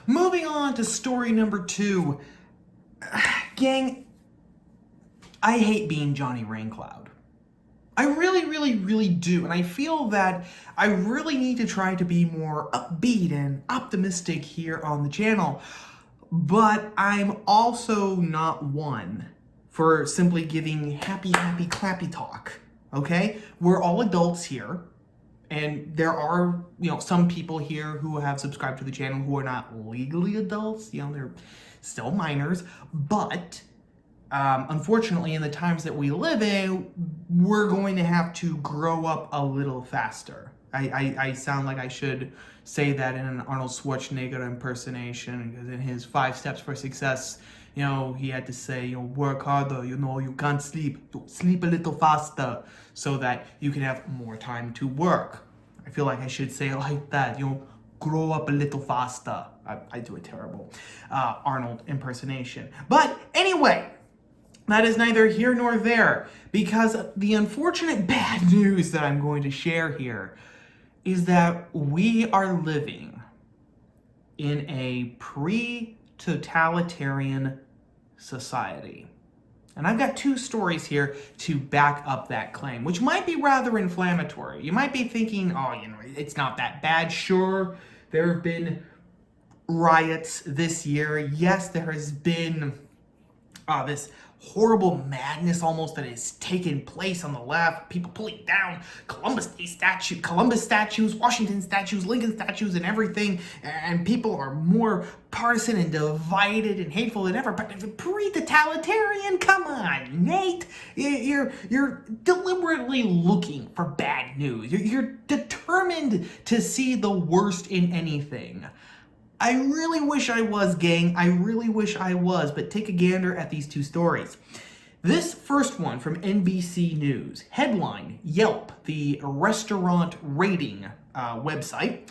Moving on to story number 2. Gang, I hate being Johnny Raincloud. I really do. And I feel that I really need to try to be more upbeat and optimistic here on the channel. But I'm also not one for simply giving happy, clappy talk. Okay? We're all adults here. And there are, some people here who have subscribed to the channel who are not legally adults. They're still minors. But unfortunately, in the times that we live in, we're going to have to grow up a little faster. I sound like I should say that in an Arnold Schwarzenegger impersonation, because in his 5 steps for success, he had to say, work harder, you can't sleep. Sleep a little faster so that you can have more time to work. I feel like I should say it like that, grow up a little faster. I do a terrible Arnold impersonation. But anyway, that is neither here nor there, because the unfortunate bad news that I'm going to share here is that we are living in a pre-totalitarian society. And I've got 2 stories here to back up that claim, which might be rather inflammatory. You might be thinking, it's not that bad. Sure, there have been riots this year. Yes, there has been this horrible madness almost that has taken place on the left. People pulling down Columbus statues, Washington statues, Lincoln statues, and everything. And people are more partisan and divided and hateful than ever. But pre-totalitarian, come on, Nate. You're deliberately looking for bad news. You're determined to see the worst in anything. I really wish I was, gang. I really wish I was, but take a gander at these 2 stories. This first one from NBC News. Headline, Yelp, the restaurant rating website,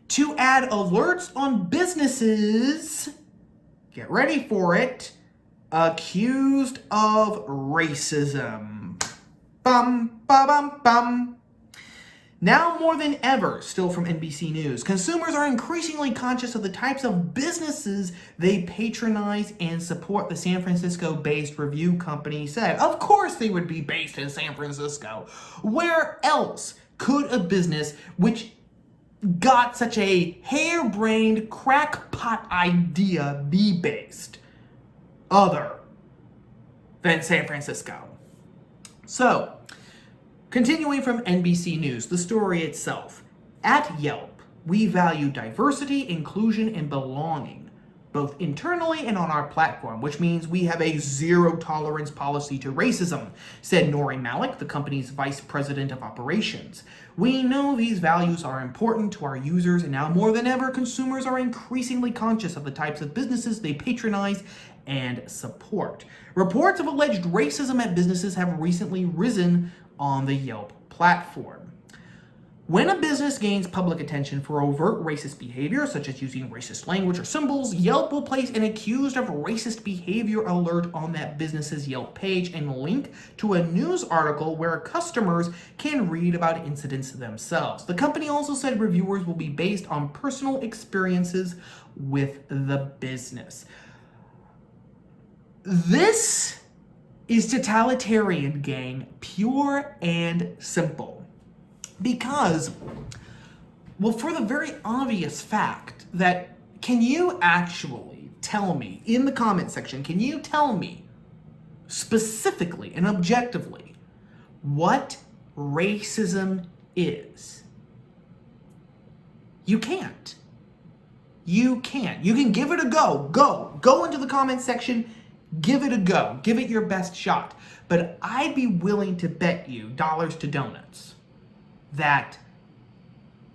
to add alerts on businesses, get ready for it, accused of racism. Bum, ba, bum, bum. Now more than ever, still from NBC News, consumers are increasingly conscious of the types of businesses they patronize and support, the San Francisco-based review company said. Of course they would be based in San Francisco. Where else could a business which got such a harebrained crackpot idea be based other than San Francisco? So, continuing from NBC News, the story itself. At Yelp, we value diversity, inclusion, and belonging, both internally and on our platform, which means we have a zero-tolerance policy to racism, said Nori Malik, the company's vice president of operations. We know these values are important to our users, and now more than ever, consumers are increasingly conscious of the types of businesses they patronize and support. Reports of alleged racism at businesses have recently risen on the Yelp platform. When a business gains public attention for overt racist behavior, such as using racist language or symbols, Yelp will place an accused of racist behavior alert on that business's Yelp page and link to a news article where customers can read about incidents themselves. The company also said reviewers will be based on personal experiences with the business. This is totalitarian, gang, pure and simple. Because, well, for the very obvious fact that, can you actually tell me, in the comment section, can you tell me specifically and objectively what racism is? You can't. You can't. You can give it a go. Go into the comment section. Give it a go. Give it your best shot. But I'd be willing to bet you dollars to donuts that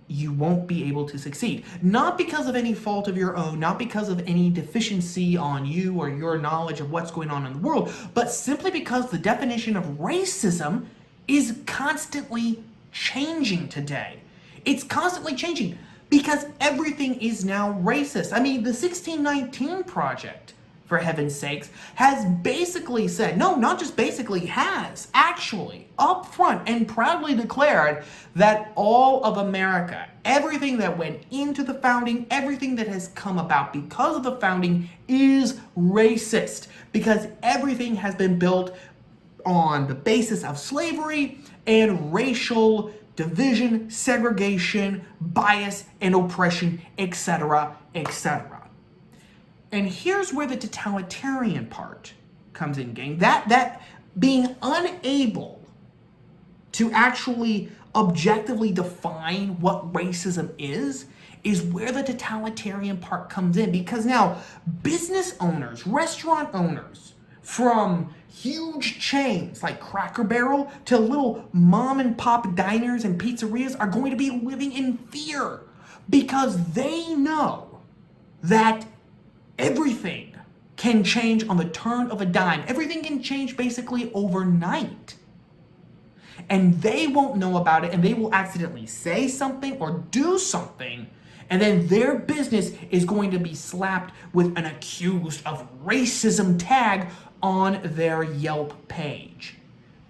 you won't be able to succeed. Not because of any fault of your own, not because of any deficiency on you or your knowledge of what's going on in the world, but simply because the definition of racism is constantly changing today. It's constantly changing because everything is now racist. I mean, the 1619 Project, for heaven's sakes, has basically said, no, not just basically, has actually upfront and proudly declared that all of America, everything that went into the founding, everything that has come about because of the founding is racist, because everything has been built on the basis of slavery and racial division, segregation, bias, and oppression, etc., etc. And here's where the totalitarian part comes in, gang. That being unable to actually objectively define what racism is where the totalitarian part comes in. Because now business owners, restaurant owners, from huge chains like Cracker Barrel to little mom and pop diners and pizzerias are going to be living in fear because they know that everything can change on the turn of a dime. Everything can change basically overnight. And they won't know about it, and they will accidentally say something or do something, and then their business is going to be slapped with an accused of racism tag on their Yelp page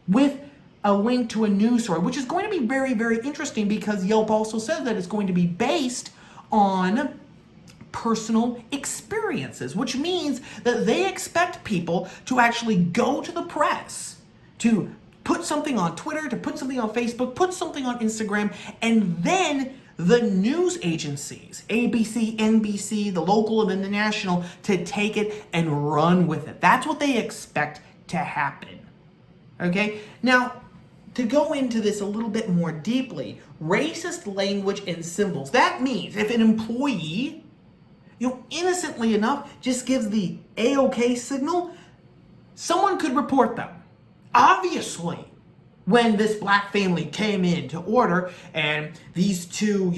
with a link to a news story, which is going to be very, very interesting because Yelp also says that it's going to be based on personal experiences, which means that they expect people to actually go to the press, to put something on Twitter, to put something on Facebook, put something on Instagram, and then the news agencies, ABC, NBC, the local and then the national, to take it and run with it. That's what they expect to happen. Okay? Now, to go into this a little bit more deeply, racist language and symbols. That means if an employee, innocently enough, just gives the A-OK signal, someone could report them. Obviously, when this black family came in to order and these two,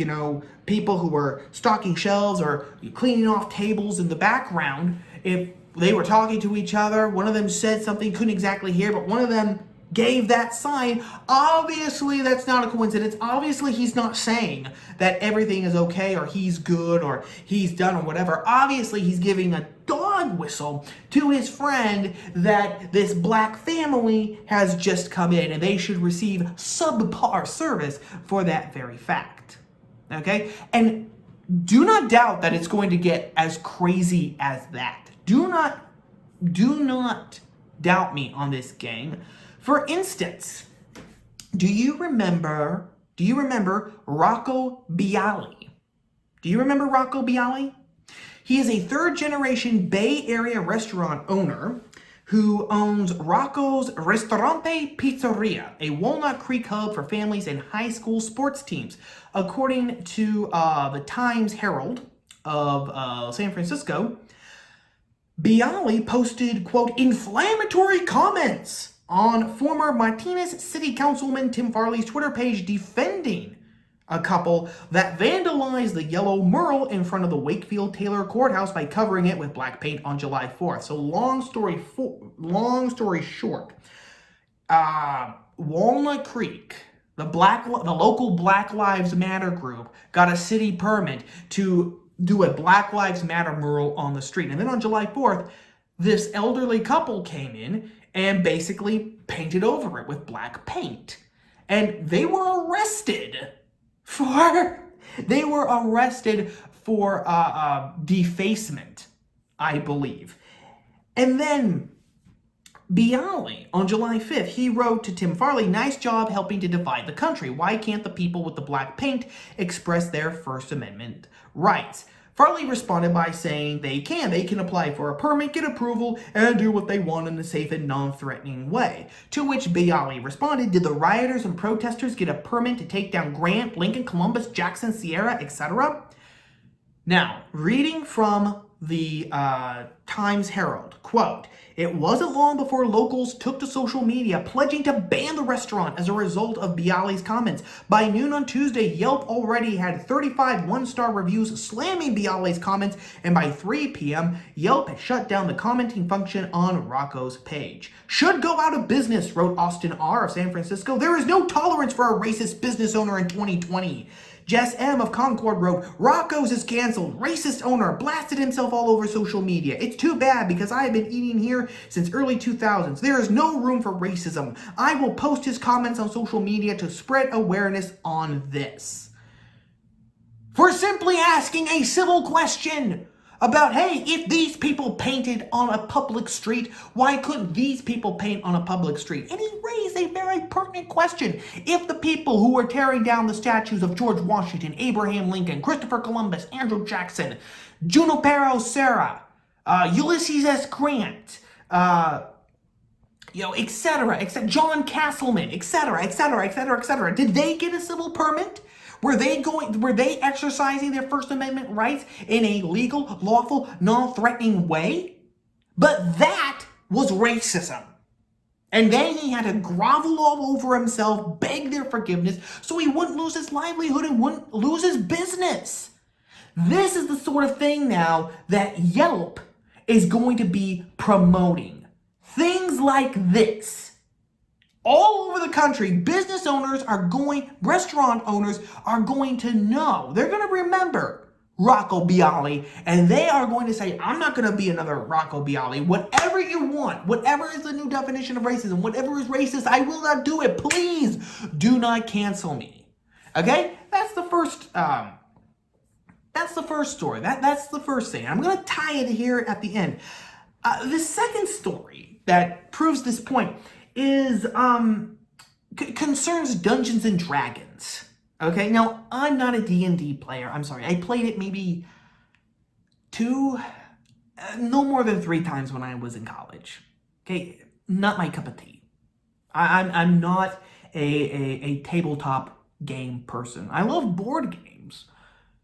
people who were stocking shelves or cleaning off tables in the background, if they were talking to each other, one of them said something, couldn't exactly hear, but one of them gave that sign, obviously that's not a coincidence. Obviously he's not saying that everything is okay or he's good or he's done or whatever. Obviously he's giving a dog whistle to his friend that this black family has just come in and they should receive subpar service for that very fact. Okay? And do not doubt that it's going to get as crazy as that. Do not doubt me on this, gang. For instance, do you remember Rocco Bialy? Do you remember Rocco Bialy? He is a third-generation Bay Area restaurant owner who owns Rocco's Ristorante Pizzeria, a Walnut Creek hub for families and high school sports teams. According to the Times Herald of San Francisco, Bialy posted, quote, inflammatory comments on former Martinez City Councilman Tim Farley's Twitter page defending a couple that vandalized the yellow mural in front of the Wakefield Taylor Courthouse by covering it with black paint on July 4th. So long story short, Walnut Creek, the local Black Lives Matter group, got a city permit to do a Black Lives Matter mural on the street. And then on July 4th, this elderly couple came in and basically painted over it with black paint. And they were arrested for defacement, I believe. And then Bialy, on July 5th, he wrote to Tim Farley, nice job helping to divide the country. Why can't the people with the black paint express their First Amendment rights? Farley responded by saying they can apply for a permit, get approval, and do what they want in a safe and non-threatening way. To which Bialy responded, did the rioters and protesters get a permit to take down Grant, Lincoln, Columbus, Jackson, Sierra, etc.? Now, reading from the Times Herald, quote, it wasn't long before locals took to social media pledging to ban the restaurant as a result of Bialy's comments. By noon on Tuesday, Yelp already had 35 one-star reviews slamming Bialy's comments, and by 3 p.m., Yelp had shut down the commenting function on Rocco's page. Should go out of business, wrote Austin R. of San Francisco. There is no tolerance for a racist business owner in 2020. Jess M. of Concord wrote, Rocco's is canceled. Racist owner blasted himself all over social media. It's too bad because I have been eating here since early 2000s. There is no room for racism. I will post his comments on social media to spread awareness on this. For simply asking a civil question about, hey, if these people painted on a public street, why couldn't these people paint on a public street? And he raised a very pertinent question. If the people who were tearing down the statues of George Washington, Abraham Lincoln, Christopher Columbus, Andrew Jackson, Junipero Serra, Ulysses S. Grant, etc., John Castleman, etc., did they get a civil permit? Were they exercising their First Amendment rights in a legal, lawful, non-threatening way? But that was racism. And then he had to grovel all over himself, beg their forgiveness, so he wouldn't lose his livelihood and wouldn't lose his business. This is the sort of thing now that Yelp is going to be promoting. Things like this. All over the country, restaurant owners are going to know. They're going to remember Rocco Bialy, and they are going to say, I'm not going to be another Rocco Bialy. Whatever you want, whatever is the new definition of racism, whatever is racist, I will not do it. Please do not cancel me. Okay? That's the first story. That's the first thing. I'm going to tie it here at the end. The second story that proves this point is concerns Dungeons and Dragons. Okay, now I'm not a D&D player. I'm sorry. I played it maybe no more than 3 times when I was in college. Okay, not my cup of tea. I'm not a tabletop game person. I love board games.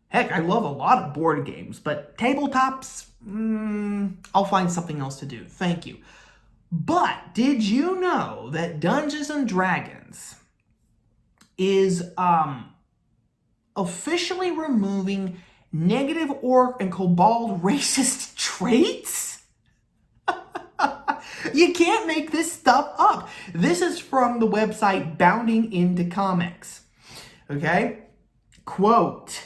Heck, I love a lot of board games, but tabletops, I'll find something else to do. Thank you. But did you know that Dungeons and Dragons is officially removing negative orc and kobold racist traits? You can't make this stuff up. This is from the website Bounding Into Comics. Okay? Quote,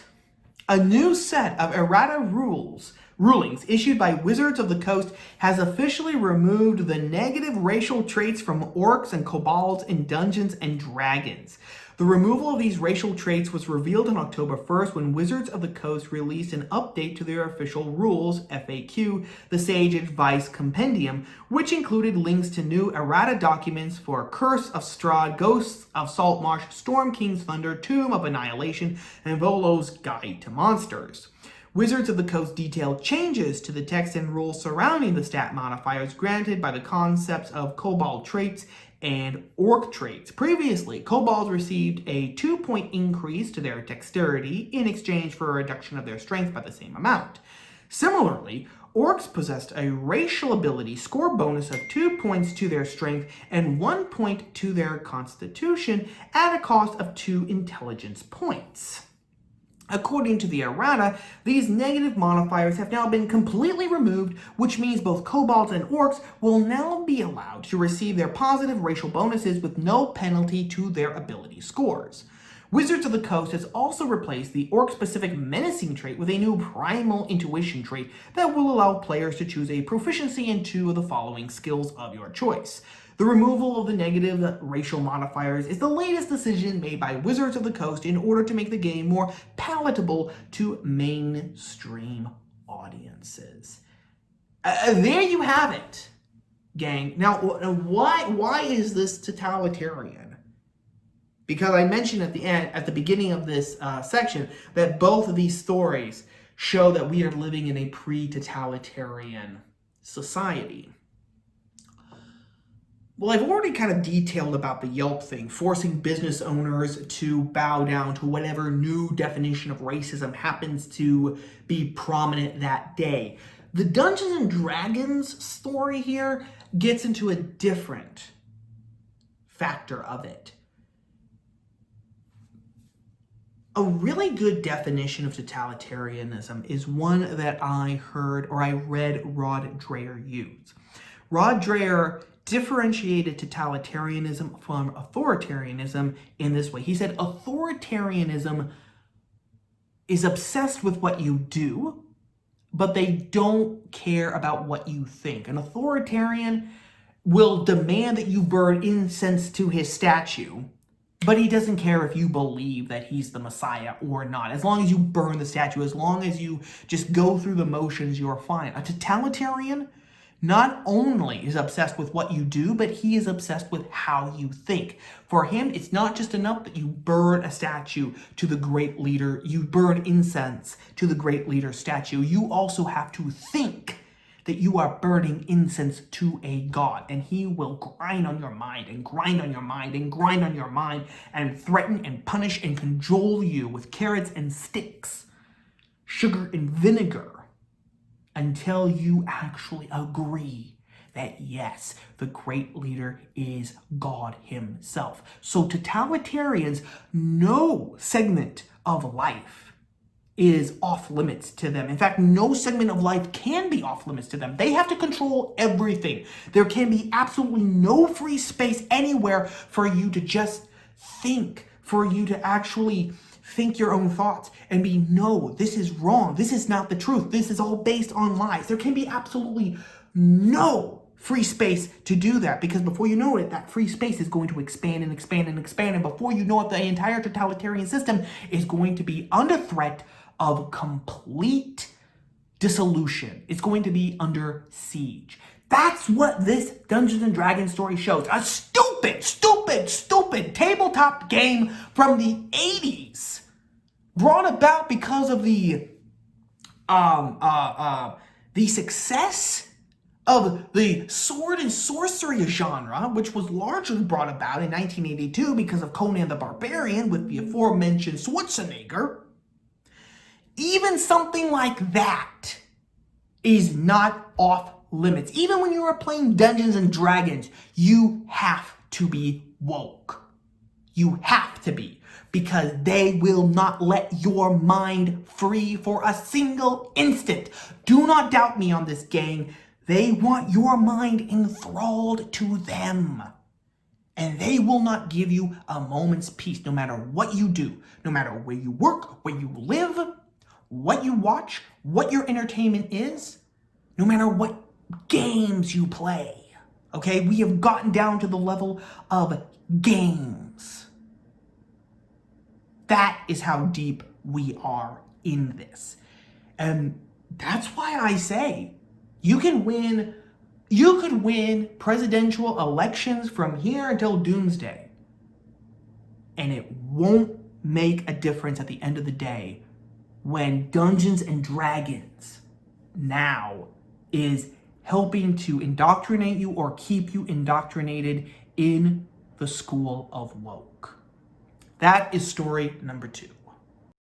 a new set of errata rulings issued by Wizards of the Coast has officially removed the negative racial traits from orcs and kobolds in Dungeons and Dragons. The removal of these racial traits was revealed on October 1st when Wizards of the Coast released an update to their official rules, FAQ, the Sage Advice Compendium, which included links to new errata documents for Curse of Strahd, Ghosts of Saltmarsh, Storm King's Thunder, Tomb of Annihilation, and Volo's Guide to Monsters. Wizards of the Coast detailed changes to the text and rules surrounding the stat modifiers granted by the concepts of kobold traits and orc traits. Previously, kobolds received a 2-point increase to their dexterity in exchange for a reduction of their strength by the same amount. Similarly, orcs possessed a racial ability score bonus of 2 points to their strength and 1 point to their constitution at a cost of 2 intelligence points. According to the errata, these negative modifiers have now been completely removed, which means both kobolds and orcs will now be allowed to receive their positive racial bonuses with no penalty to their ability scores. Wizards of the Coast has also replaced the orc-specific menacing trait with a new primal intuition trait that will allow players to choose a proficiency in 2 of the following skills of your choice. The removal of the negative racial modifiers is the latest decision made by Wizards of the Coast in order to make the game more palatable to mainstream audiences. There you have it, gang. Now, why is this totalitarian? Because I mentioned at the beginning of this section, that both of these stories show that we are living in a pre-totalitarian society. Well, I've already kind of detailed about the Yelp thing, forcing business owners to bow down to whatever new definition of racism happens to be prominent that day. The Dungeons and Dragons story here gets into a different factor of it. A really good definition of totalitarianism is one that I read Rod Dreher use. Rod Dreher differentiated totalitarianism from authoritarianism in this way. He said authoritarianism is obsessed with what you do, but they don't care about what you think. An authoritarian will demand that you burn incense to his statue, but he doesn't care if you believe that he's the Messiah or not. As long as you burn the statue, as long as you just go through the motions, you're fine. A totalitarian not only is obsessed with what you do, but he is obsessed with how you think. For him, it's not just enough that you burn a statue to the great leader, you burn incense to the great leader statue. You also have to think that you are burning incense to a god, and he will grind on your mind and grind on your mind and grind on your mind and threaten and punish and cajole you with carrots and sticks, sugar and vinegar, until you actually agree that yes, the great leader is God himself. So totalitarians, no segment of life is off limits to them. In fact, no segment of life can be off limits to them. They have to control everything. There can be absolutely no free space anywhere for you to just think, for you to actually think your own thoughts and be, no, this is wrong. This is not the truth. This is all based on lies. There can be absolutely no free space to do that, because before you know it, that free space is going to expand and expand and expand. And before you know it, the entire totalitarian system is going to be under threat of complete dissolution. It's going to be under siege. That's what this Dungeons and Dragons story shows. A stupid tabletop game from the 80s, brought about because of the success of the sword and sorcery genre, which was largely brought about in 1982 because of Conan the Barbarian with the aforementioned Schwarzenegger. Even something like that is not off limits. Even when you are playing Dungeons and Dragons, you have to be woke. You have to be, because they will not let your mind free for a single instant. Do not doubt me on this, gang. They want your mind enthralled to them. And they will not give you a moment's peace, no matter what you do, no matter where you work, where you live, what you watch, what your entertainment is, no matter what games you play. Okay, we have gotten down to the level of games. That is how deep we are in this. And that's why I say you could win presidential elections from here until doomsday, and it won't make a difference at the end of the day when Dungeons and Dragons now is helping to indoctrinate you or keep you indoctrinated in the school of woke. That is story number 2.